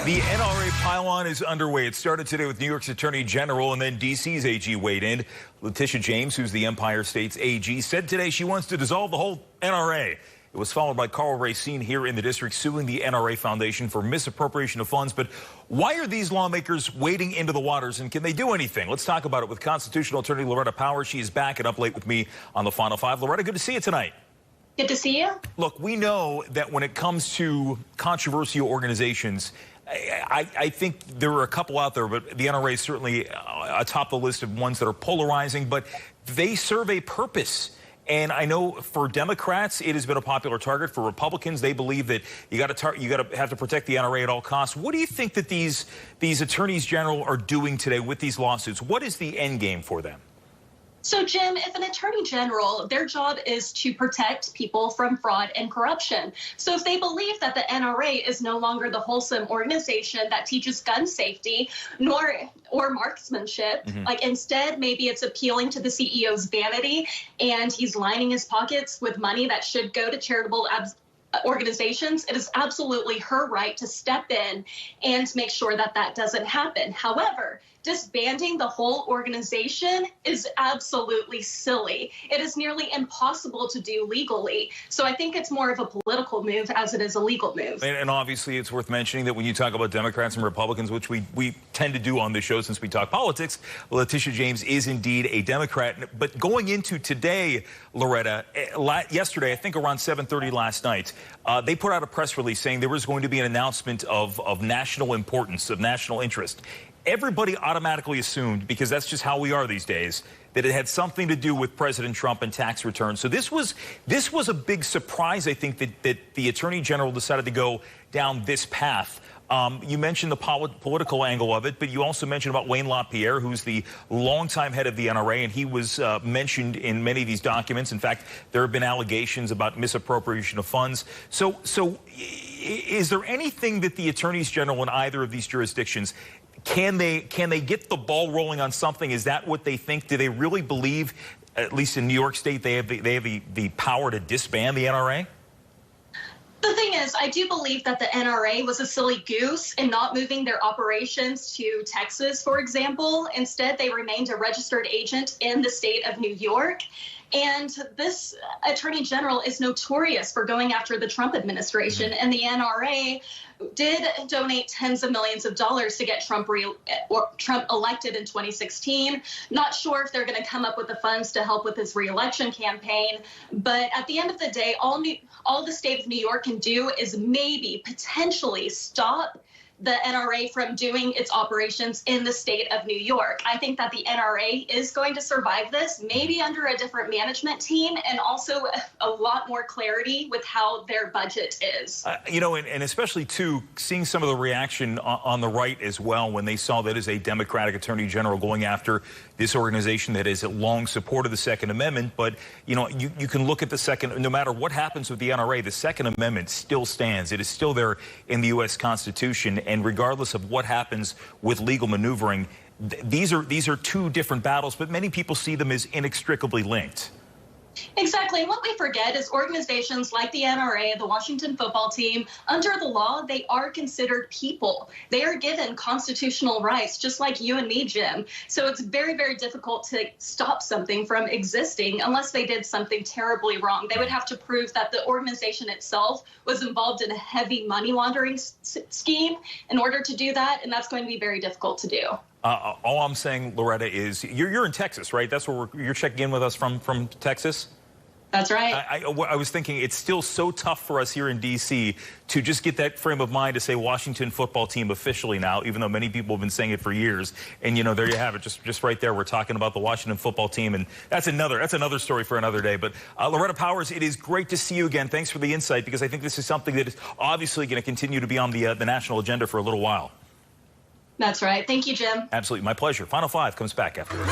The NRA pile-on is underway. It started today with New York's Attorney General and then D.C.'s AG weighed in. Letitia James, who's the Empire State's AG, said today she wants to dissolve the whole NRA. It was followed by Carl Racine here in the district suing the NRA Foundation for misappropriation of funds. But why are these lawmakers wading into the waters, and can they do anything? Let's talk about it with constitutional attorney Loretta Powers. She is back and up late with me on the Final Five. Loretta, good to see you tonight. Good to see you. Look, we know that when it comes to controversial organizations, I think there are a couple out there, but the NRA is certainly atop the list of ones that are polarizing, but they serve a purpose. And I know for Democrats, it has been a popular target. For Republicans, they believe that you got to have to protect the NRA at all costs. What do you think that these attorneys general are doing today with these lawsuits? What is the end game for them? So, Jim, if an attorney general, their job is to protect people from fraud and corruption. So if they believe that the NRA is no longer the wholesome organization that teaches gun safety or marksmanship, like instead, maybe it's appealing to the CEO's vanity and he's lining his pockets with money that should go to charitable organizations, it is absolutely her right to step in and make sure that that doesn't happen. However, disbanding the whole organization is absolutely silly. It is nearly impossible to do legally. So I think it's more of a political move as it is a legal move. And obviously it's worth mentioning that when you talk about Democrats and Republicans, which we tend to do on this show since we talk politics, Letitia James is indeed a Democrat. But going into today, Loretta, yesterday, I think around 7:30 last night, they put out a press release saying there was going to be an announcement of national importance, of national interest. Everybody automatically assumed, because that's just how we are these days, that it had something to do with President Trump and tax returns. So this was a big surprise, I think, that the Attorney General decided to go down this path. You mentioned the political angle of it, but you also mentioned about Wayne LaPierre, who's the longtime head of the NRA, and he was mentioned in many of these documents. In fact, there have been allegations about misappropriation of funds. So is there anything that the attorneys general in either of these jurisdictions, can they get the ball rolling on something? Is that what they think? Do they really believe, at least in New York State, they have the power to disband the NRA? The thing is, I do believe that the NRA was a silly goose in not moving their operations to Texas, for example. Instead, they remained a registered agent in the state of New York. And this attorney general is notorious for going after the Trump administration. And the NRA did donate tens of millions of dollars to get Trump elected in 2016. Not sure if they're going to come up with the funds to help with his reelection campaign. But at the end of the day, all the state of New York can do is maybe potentially stop the NRA from doing its operations in the state of New York. I think that the NRA is going to survive this, maybe under a different management team, and also a lot more clarity with how their budget is. You know, and especially, too, seeing some of the reaction on the right as well when they saw that as a Democratic attorney general going after this organization that has long supported the Second Amendment. But, you know, you can look at the Second, no matter what happens with the NRA, the Second Amendment still stands. It is still there in the U.S. Constitution. And regardless of what happens with legal maneuvering, these are two different battles, but many people see them as inextricably linked. Exactly. And what we forget is organizations like the NRA, the Washington football team, under the law, they are considered people. They are given constitutional rights, just like you and me, Jim. So it's very, very difficult to stop something from existing unless they did something terribly wrong. They would have to prove that the organization itself was involved in a heavy money laundering scheme in order to do that. And that's going to be very difficult to do. All I'm saying, Loretta, is you're in Texas, right? That's where you're checking in with us from Texas? That's right. I was thinking it's still so tough for us here in D.C. to just get that frame of mind to say Washington football team officially now, even though many people have been saying it for years. And, you know, there you have it, just right there. We're talking about the Washington football team, and that's another story for another day. But Loretta Powers, it is great to see you again. Thanks for the insight, because I think this is something that is obviously going to continue to be on the national agenda for a little while. That's right. Thank you, Jim. Absolutely. My pleasure. Final Five comes back after this.